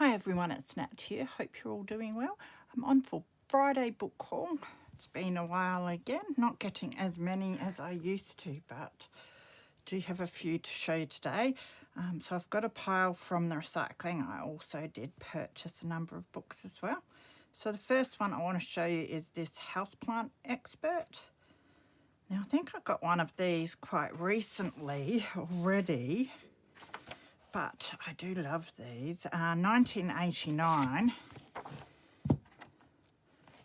Hi everyone, it's Nat here. Hope you're all doing well. I'm on for Friday book haul. It's been a while again, not getting as many as I used to, but do have a few to show you today. So I've got a pile from the recycling. I also did purchase a number of books as well. So the first one I want to show you is this Houseplant Expert. Now I think I got one of these quite recently already, but I do love these. 1989,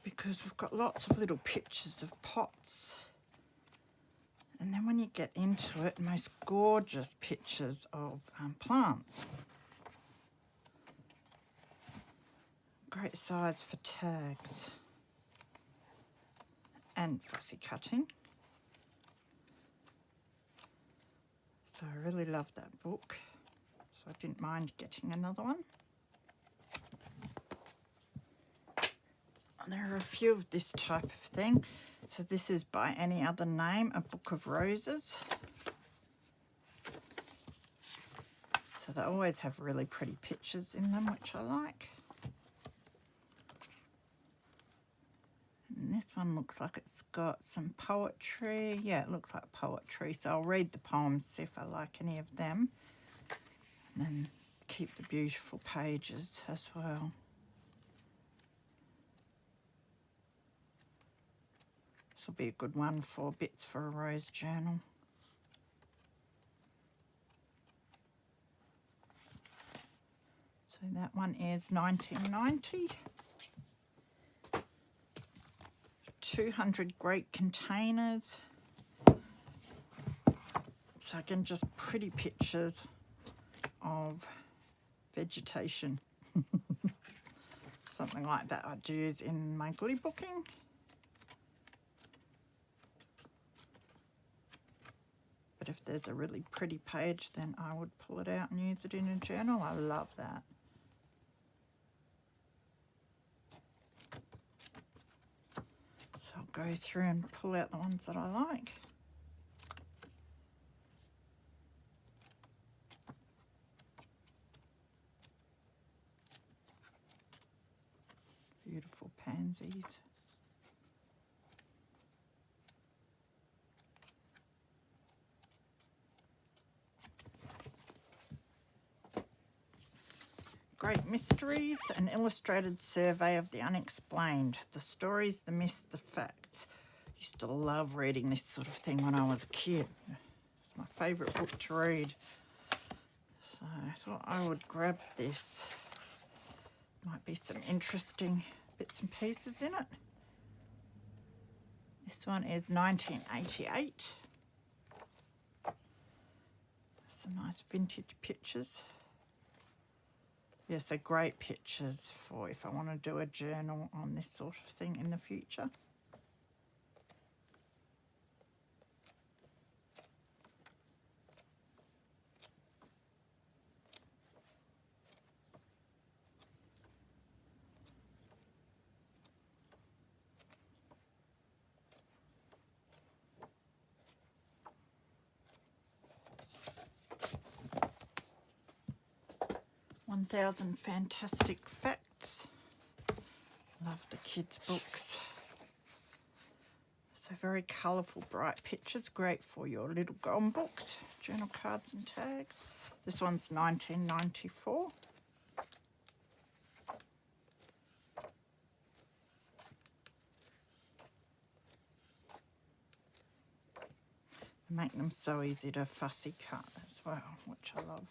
because we've got lots of little pictures of pots. And then when you get into it, most gorgeous pictures of plants. Great size for tags and fussy cutting. So I really love that book. So I didn't mind getting another one. And there are a few of this type of thing. So this is By Any Other Name, A Book of Roses. So they always have really pretty pictures in them, which I like. And this one looks like it's got some poetry. Yeah, it looks like poetry. So I'll read the poems, see if I like any of them. And then keep the beautiful pages as well. This will be a good one for bits for a rose journal. So that one is 1990. 200 great containers. So again, just pretty pictures of vegetation. Something like that I'd use in my glue booking. But if there's a really pretty page, then I would pull it out and use it in a journal. I love that. So I'll go through and pull out the ones that I like. Beautiful pansies. Great Mysteries, an illustrated survey of the unexplained, the stories, the myths, the facts. Used to love reading this sort of thing when I was a kid. It's my favourite book to read. So I thought I would grab this. Might be some interesting bits and pieces in it. This one is 1988. Some nice vintage pictures. Yeah, so great pictures for if I want to do a journal on this sort of thing in the future. "1,000 Fantastic Facts." Love the kids' books. So very colourful, bright pictures. Great for your little golden books, journal cards and tags. This one's 1994. They make them so easy to fussy cut as well, which I love.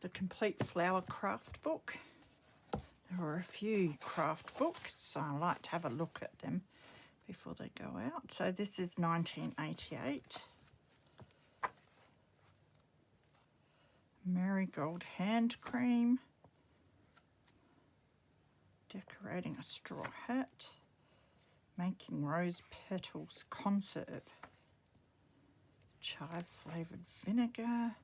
The Complete Flower Craft Book. There are a few craft books, so I like to have a look at them before they go out. So this is 1988. Marigold Hand Cream. Decorating a straw hat. Making rose petals conserve. Chive flavoured vinegar.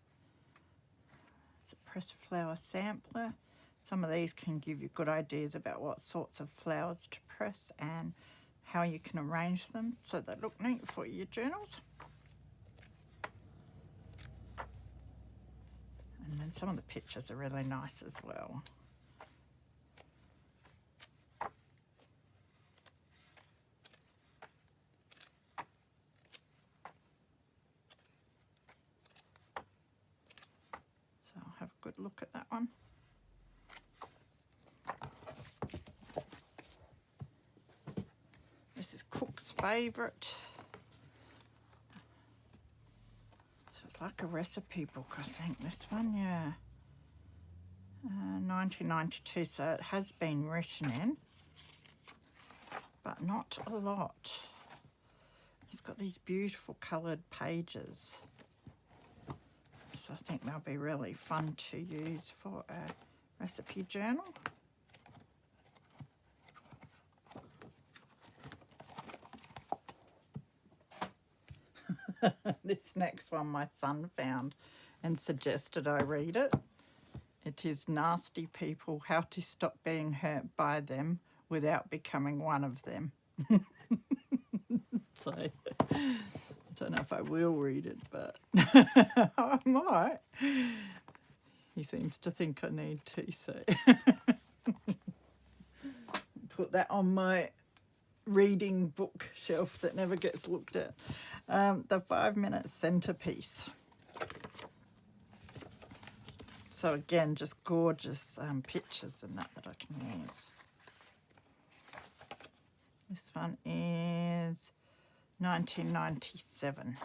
It's a pressed flower sampler. Some of these can give you good ideas about what sorts of flowers to press and how you can arrange them so they look neat for your journals. And then some of the pictures are really nice as well. So I'll have a good look at that one. This is Cook's favourite. So it's like a recipe book, I think, this one, yeah. 1992, so it has been written in, but not a lot. It's got these beautiful coloured pages. So I think they'll be really fun to use for a recipe journal. This next one my son found and suggested I read it. It is Nasty People, How to Stop Being Hurt by Them Without Becoming One of Them. So I don't know if I will read it, but I might. He seems to think I need to, so put that on my reading bookshelf that never gets looked at. The 5-minute centerpiece. So again, just gorgeous pictures and that I can use. This one is 1997.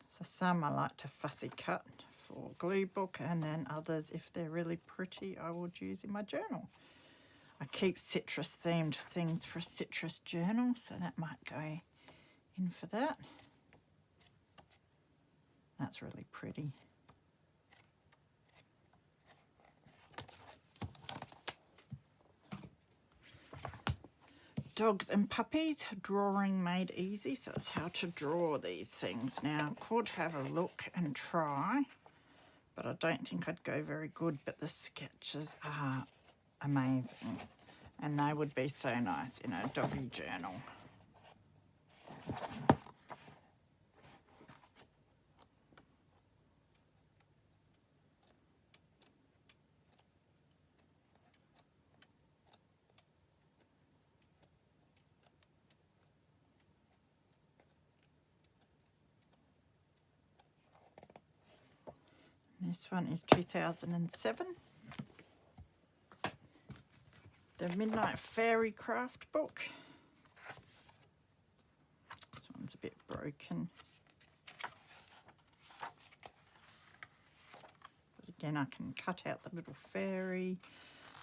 So some I like to fussy cut for glue book, and then others, if they're really pretty, I would use in my journal. I keep citrus themed things for a citrus journal, so that might go in for that. That's really pretty. Dogs and Puppies, Drawing Made Easy. So it's how to draw these things. Now, I could have a look and try, but I don't think I'd go very good. But the sketches are amazing, and they would be so nice in a doggy journal. This one is 2007. The Midnight Fairy Craft book. This one's a bit broken. But again, I can cut out the little fairy.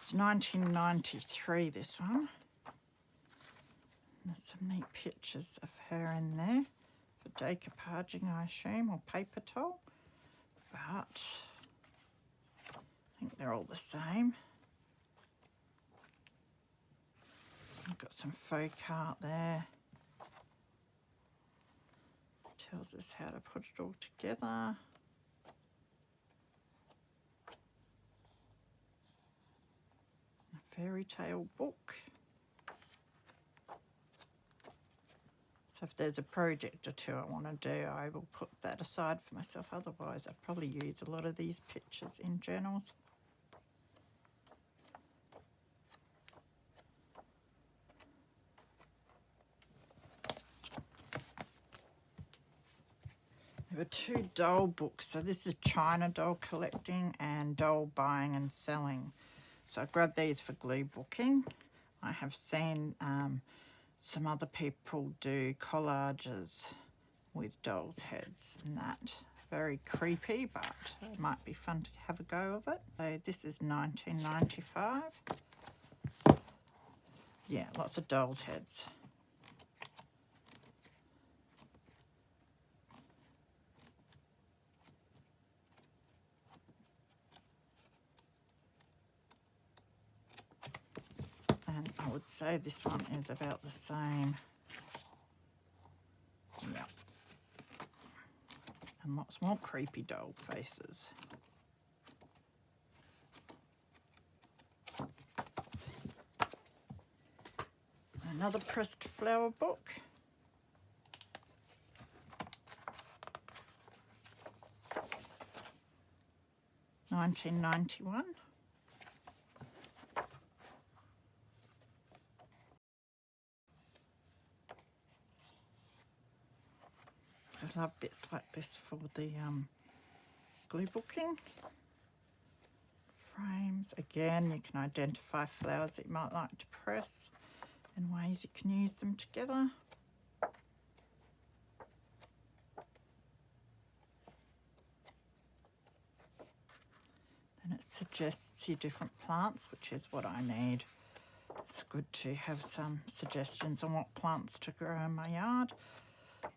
It's 1993, this one. There's some neat pictures of her in there for decoupaging, I assume, or paper towel. But I think they're all the same. I've got some faux art there. Tells us how to put it all together. A fairy tale book. So if there's a project or two I want to do, I will put that aside for myself. Otherwise, I'd probably use a lot of these pictures in journals. There were 2 doll books. So this is China doll collecting and doll buying and selling. So I grabbed these for glue booking. I have seen some other people do collages with dolls' heads and that. Very creepy, but it might be fun to have a go of it. So this is 1995. Yeah, lots of dolls' heads. And I would say this one is about the same. Yeah. And lots more creepy doll faces. Another pressed flower book. $19.91. I love bits like this for the glue booking. Frames. Again, you can identify flowers that you might like to press and ways you can use them together. And it suggests you different plants, which is what I need. It's good to have some suggestions on what plants to grow in my yard.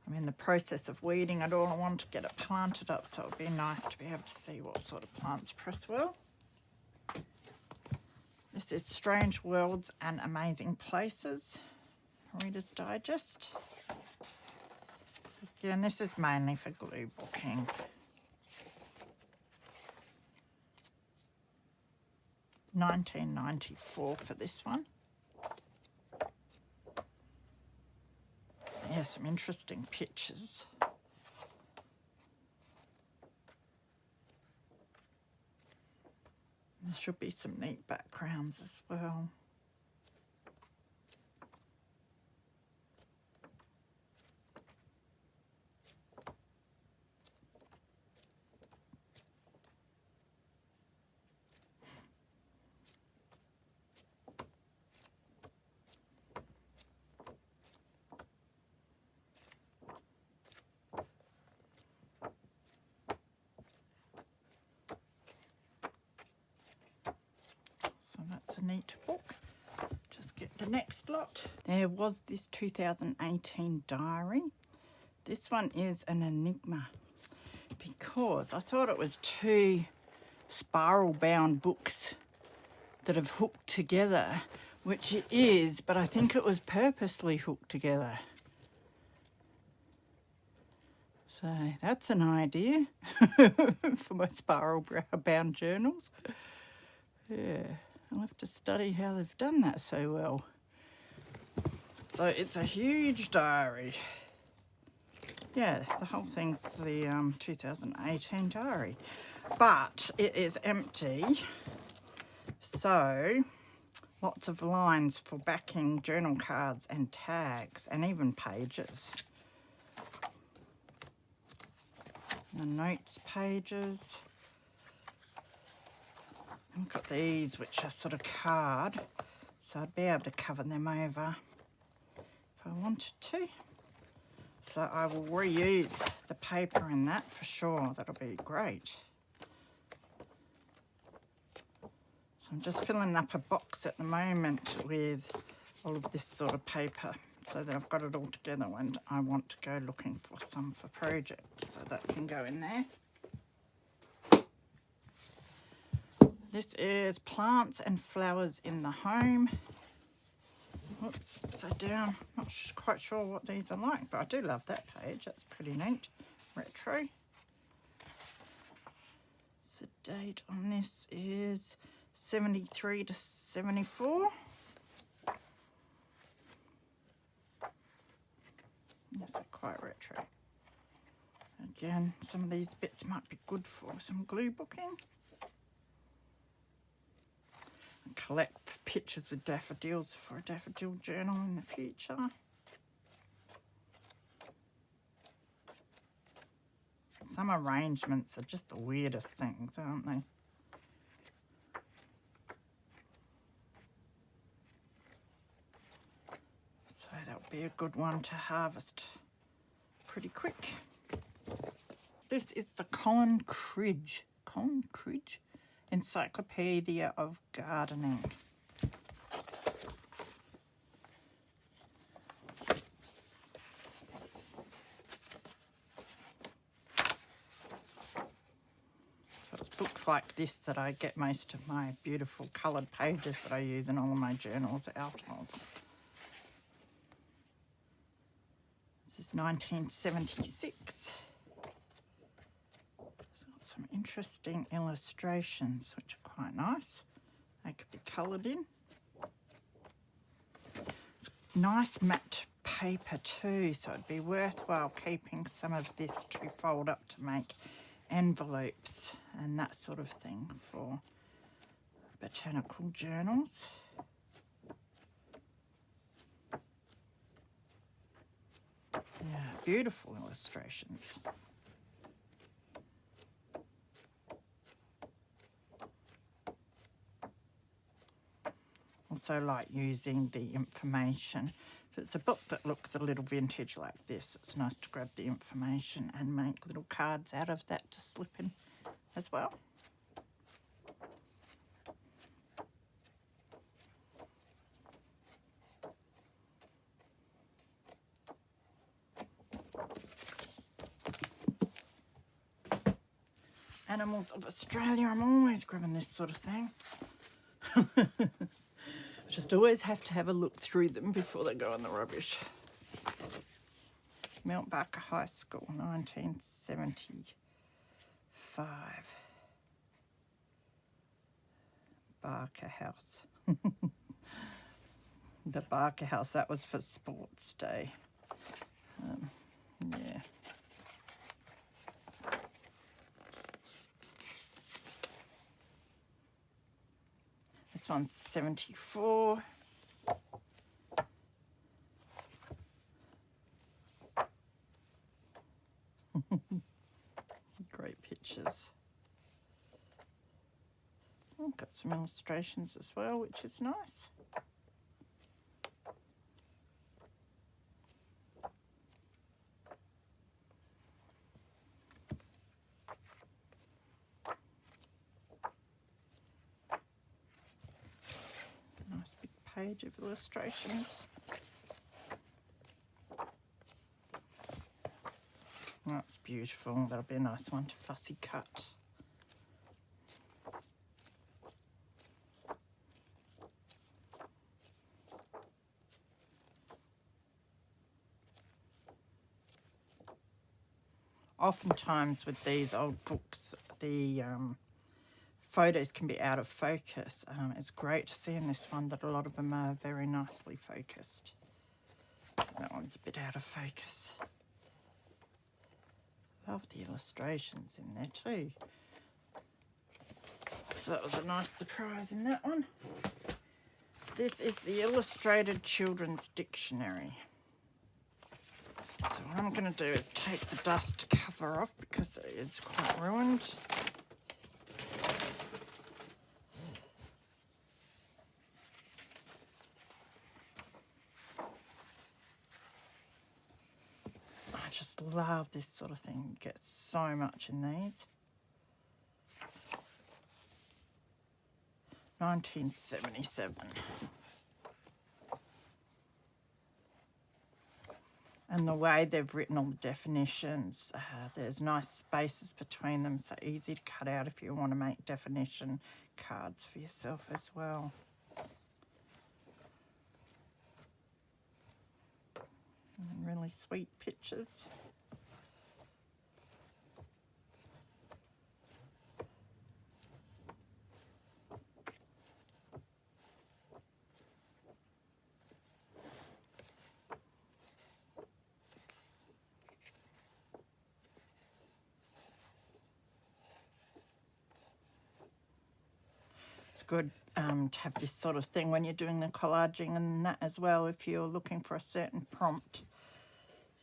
I'm in the process of weeding it all. I want to get it planted up, so it would be nice to be able to see what sort of plants press well. This is Strange Worlds and Amazing Places, Reader's Digest. Again, this is mainly for glue booking. $19.94 for this one. Yeah, some interesting pictures. There should be some neat backgrounds as well. So that's a neat book. Just get the next lot. There was this 2018 diary. This one is an enigma because I thought it was two spiral bound books that have hooked together, which it is, but I think it was purposely hooked together. So that's an idea for my spiral bound journals. Yeah, I'll have to study how they've done that so well. So it's a huge diary. Yeah, the whole thing's the 2018 diary. But it is empty. So lots of lines for backing journal cards and tags and even pages. The notes pages. I've got these which are sort of card, so I'd be able to cover them over if I wanted to. So I will reuse the paper in that for sure. That'll be great. So I'm just filling up a box at the moment with all of this sort of paper so that I've got it all together when I want to go looking for some for projects. So that can go in there. This is Plants and Flowers in the Home. Whoops, upside down. Not quite sure what these are like, but I do love that page. That's pretty neat. Retro. So the date on this is 73 to 74. Yes, quite retro. Again, some of these bits might be good for some glue booking. Collect pictures with daffodils for a daffodil journal in the future. Some arrangements are just the weirdest things, aren't they? So that'll be a good one to harvest pretty quick. This is the Collaging Encyclopedia of Gardening. So it's books like this that I get most of my beautiful coloured pages that I use in all of my journals out of. This is 1976. interesting illustrations, which are quite nice. They could be coloured in. It's nice matte paper too, so it'd be worthwhile keeping some of this to fold up to make envelopes and that sort of thing for botanical journals. Yeah, beautiful illustrations. Also like using the information. If it's a book that looks a little vintage like this, it's nice to grab the information and make little cards out of that to slip in as well. Animals of Australia, I'm always grabbing this sort of thing. Just always have to have a look through them before they go in the rubbish. Mount Barker High School, 1975. Barker House. The Barker House, that was for Sports Day. Yeah. This one's 74. Great pictures. Oh, got some illustrations as well, which is nice. Nice big page of illustrations. That's beautiful. That'll be a nice one to fussy cut. Oftentimes with these old books, the photos can be out of focus. It's great to see in this one that a lot of them are very nicely focused. That one's a bit out of focus. Love the illustrations in there too. So that was a nice surprise in that one. This is the Illustrated Children's Dictionary. So what I'm going to do is take the dust cover off because it is quite ruined. I just love this sort of thing. You get so much in these. 1977. And the way they've written all the definitions, there's nice spaces between them, so easy to cut out if you want to make definition cards for yourself as well. And really sweet pictures. Good to have this sort of thing when you're doing the collaging and that as well. If you're looking for a certain prompt,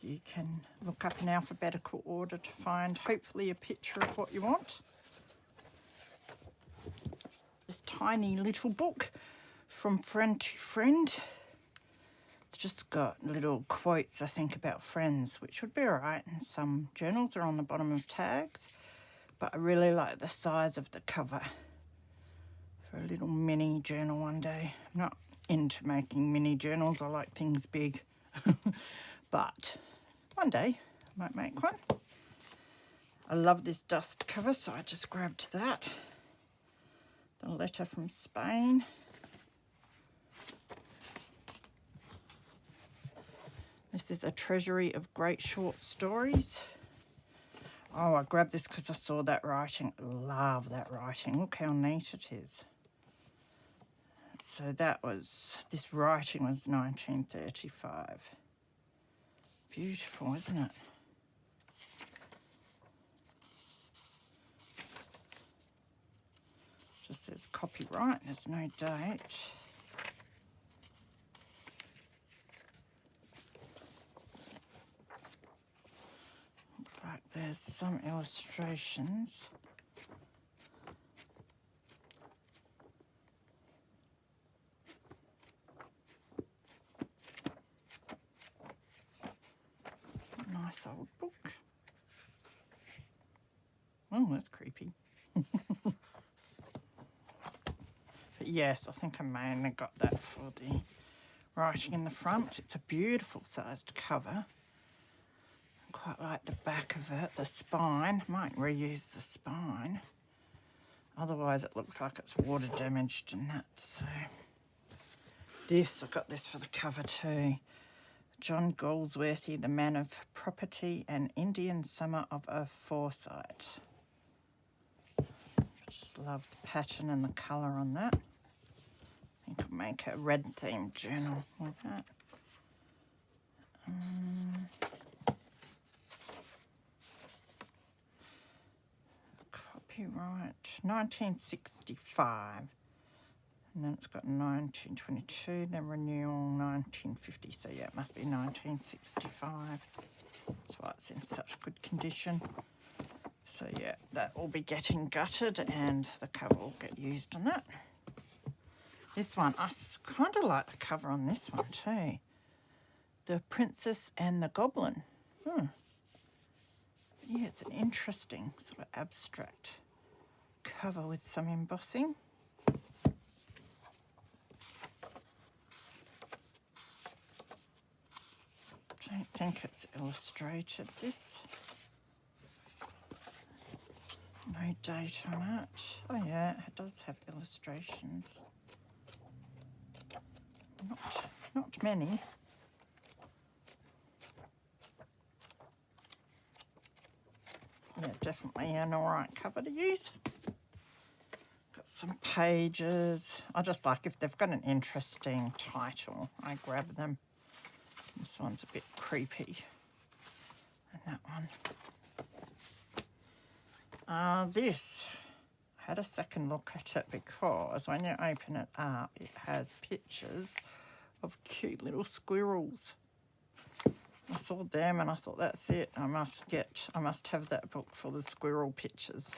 you can look up in alphabetical order to find hopefully a picture of what you want. This tiny little book from friend to friend. It's just got little quotes, I think, about friends, which would be all right. And some journals are on the bottom of tags, but I really like the size of the cover. For a little mini journal one day. I'm not into making mini journals, I like things big. But one day I might make one. I love this dust cover, so I just grabbed that. The letter from Spain. This is a treasury of great short stories. Oh, I grabbed this because I saw that writing. Love that writing. Look how neat it is. So this writing was 1935. Beautiful, isn't it? Just says copyright, there's no date. Looks like there's some illustrations. Nice old book. Oh, that's creepy. But yes, I think I mainly got that for the writing in the front. It's a beautiful sized cover. I quite like the back of it, the spine. Might reuse the spine. Otherwise it looks like it's water damaged and that. So this, I got this for the cover too. John Galsworthy, The Man of Property, and Indian Summer of a Foresight. Just love the pattern and the colour on that. I think I'll make a red themed journal with that. Copyright 1965. And then it's got 1922, then renewal 1950. So yeah, it must be 1965. That's why it's in such good condition. So yeah, that will be getting gutted and the cover will get used on that. This one, I kind of like the cover on this one too. The Princess and the Goblin. Yeah, it's an interesting sort of abstract cover with some embossing. I don't think it's illustrated, this. No date on it. Oh yeah, it does have illustrations. Not many. Yeah, definitely an alright cover to use. Got some pages. I just like if they've got an interesting title, I grab them. This one's a bit creepy. And that one. This, I had a second look at it because when you open it up, it has pictures of cute little squirrels. I saw them and I thought, that's it. I must have that book for the squirrel pictures.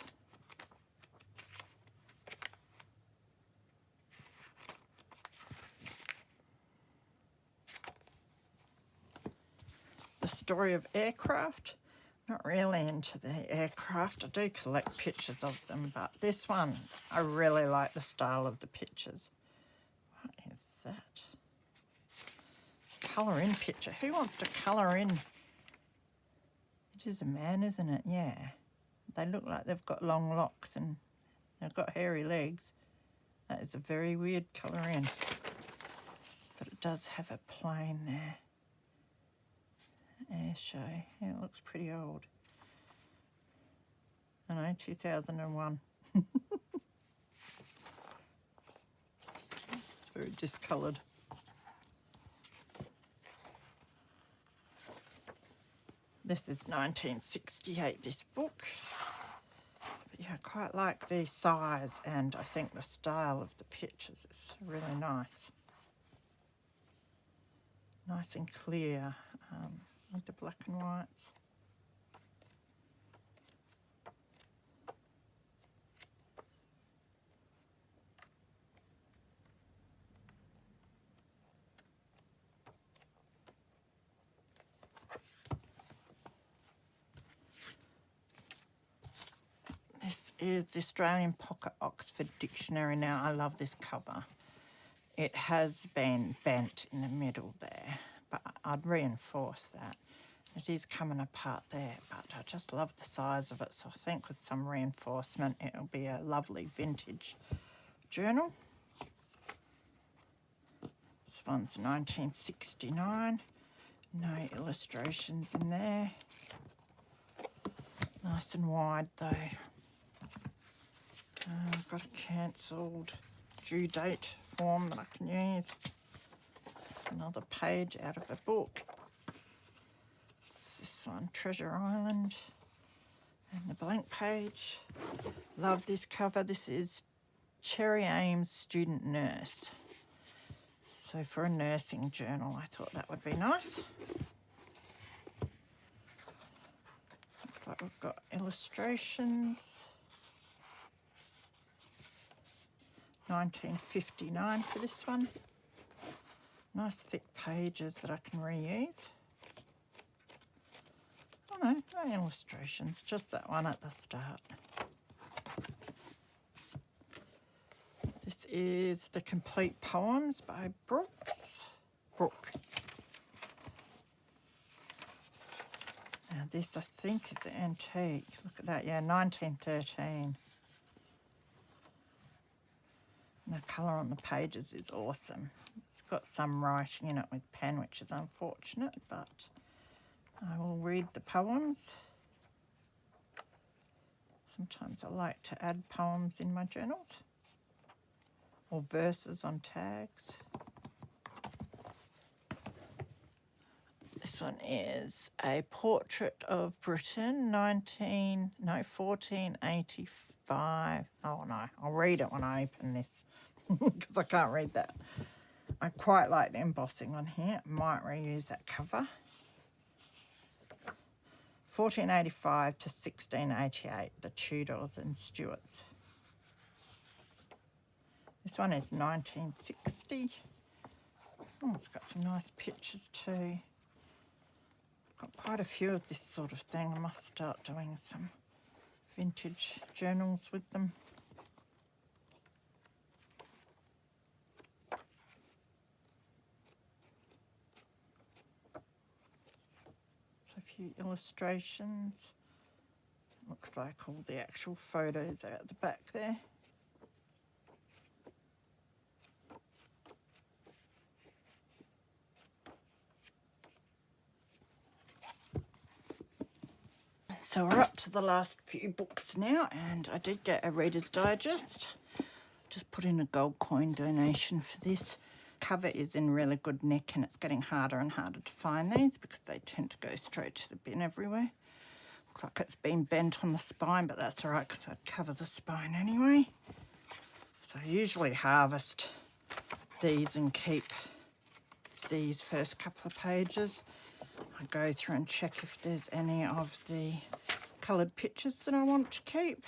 The Story of Aircraft. Not really into the aircraft. I do collect pictures of them, but this one, I really like the style of the pictures. What is that? Colour in picture. Who wants to colour in? It is a man, isn't it? Yeah. They look like they've got long locks and they've got hairy legs. That is a very weird colour in. But it does have a plane there. Air show. Yeah, it looks pretty old. I know, 2001. It's very discoloured. This is 1968, this book. But yeah, I quite like the size and I think the style of the pictures is really nice. Nice and clear with the black and whites. This is the Australian Pocket Oxford Dictionary. Now, I love this cover. It has been bent in the middle there, but I'd reinforce that. It is coming apart there, but I just love the size of it. So I think with some reinforcement, it'll be a lovely vintage journal. This one's 1969. No illustrations in there. Nice and wide though. I've got a cancelled due date form that I can use. Another page out of a book. It's this one, Treasure Island. And the blank page. Love this cover. This is Cherry Ames Student Nurse. So for a nursing journal, I thought that would be nice. Looks like we've got illustrations. 1959 for this one. Nice thick pages that I can reuse. Oh no, no illustrations, just that one at the start. This is The Complete Poems by Brooke. Now this I think is antique. Look at that, yeah, 1913. And the colour on the pages is awesome. It's got some writing in it with pen, which is unfortunate, but I will read the poems. Sometimes I like to add poems in my journals or verses on tags. This one is A Portrait of Britain, 1485. Oh no, I'll read it when I open this because I can't read that. I quite like the embossing on here. Might reuse that cover. 1485 to 1688, the Tudors and Stuarts. This one is 1960. Oh, it's got some nice pictures too. Got quite a few of this sort of thing. I must start doing some vintage journals with them. So a few illustrations. Looks like all the actual photos are at the back there. So we're up to the last few books now, and I did get a Reader's Digest. Just put in a gold coin donation for this. Cover is in really good nick, and it's getting harder and harder to find these because they tend to go straight to the bin everywhere. Looks like it's been bent on the spine, but that's all right because I'd cover the spine anyway. So I usually harvest these and keep these first couple of pages. I go through and check if there's any of the coloured pictures that I want to keep.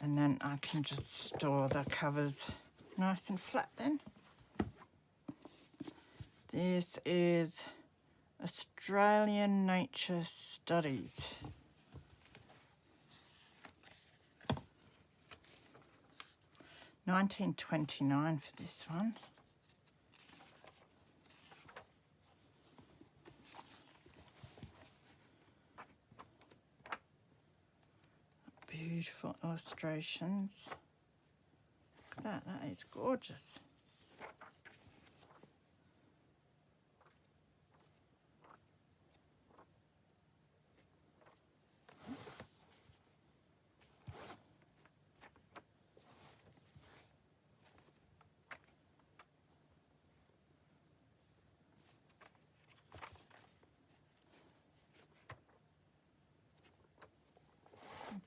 And then I can just store the covers nice and flat then. This is Australian Nature Studies. $19.29 for this one. Beautiful illustrations. Look at that, that is gorgeous.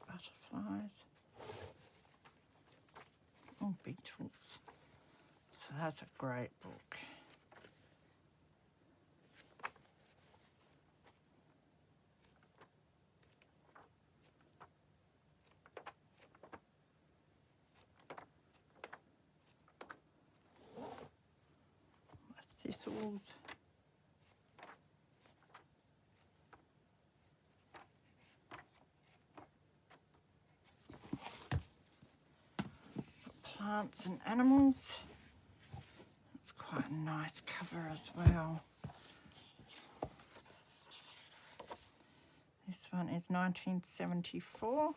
Butterflies. Oh, beetles. So that's a great book. Thistles. Plants and animals. It's quite a nice cover as well. This one is 1974.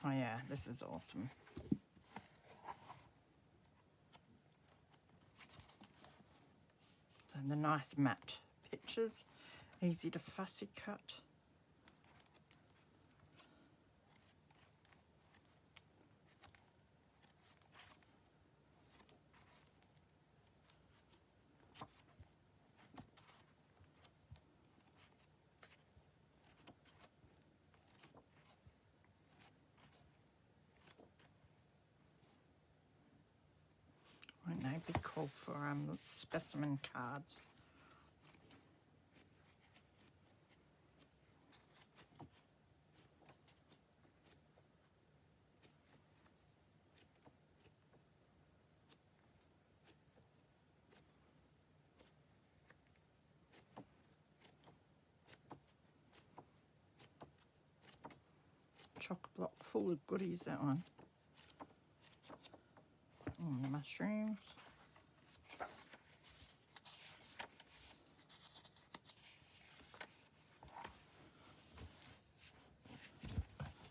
Oh yeah, this is awesome. So the nice matte pictures. Easy to fussy cut. Won't they be cool for specimen cards? Chock block full of goodies, that one. And the mushrooms.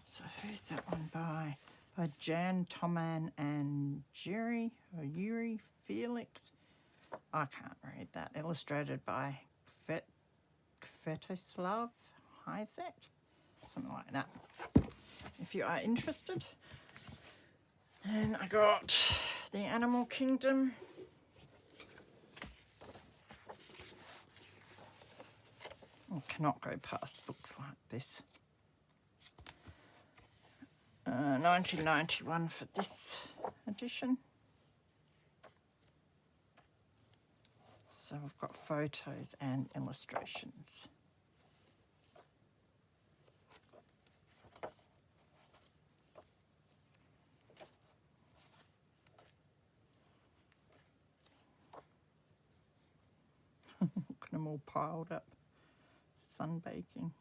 So who's that one by? By Jan, Toman and Jerry or Yuri Felix. I can't read that. Illustrated by Svetoslav Hizek. Something like that. If you are interested. And I got the Animal Kingdom. I cannot go past books like this. 1991 for this edition. So we've got photos and illustrations. Look at them all piled up, sunbaking.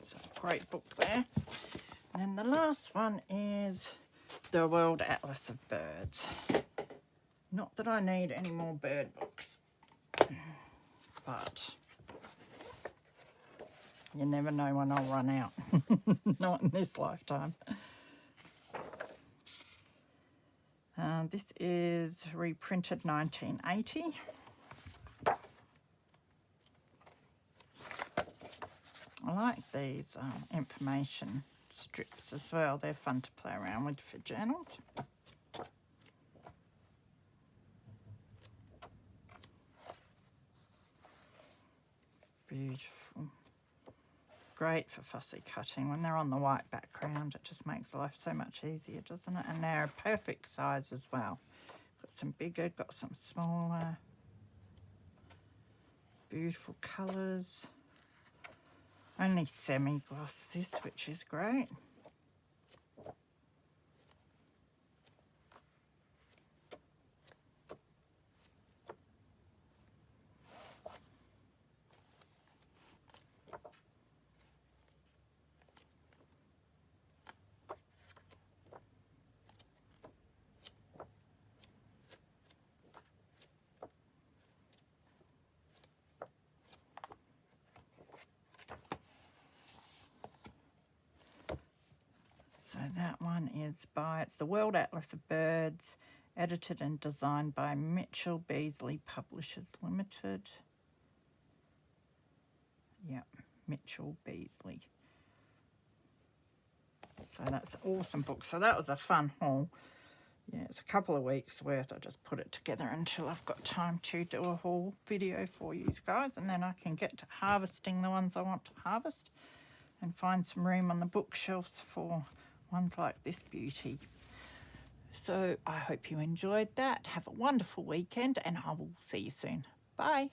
So great book there. And then the last one is The World Atlas of Birds. Not that I need any more bird books, but you never know when I'll run out. Not in this lifetime. This is reprinted 1980. I like these information strips as well. They're fun to play around with for journals. Beautiful. Great for fussy cutting. When they're on the white background, it just makes life so much easier, doesn't it? And they're a perfect size as well. Got some bigger, got some smaller. Beautiful colours. Only semi-gloss this, which is great. So that one is by, it's The World Atlas of Birds, edited and designed by Mitchell Beasley Publishers Limited. Yep, Mitchell Beasley. So that's an awesome book. So that was a fun haul. Yeah, it's a couple of weeks worth. I just put it together until I've got time to do a haul video for you guys, and then I can get to harvesting the ones I want to harvest and find some room on the bookshelves for ones like this beauty. So I hope you enjoyed that. Have a wonderful weekend, and I will see you soon. Bye.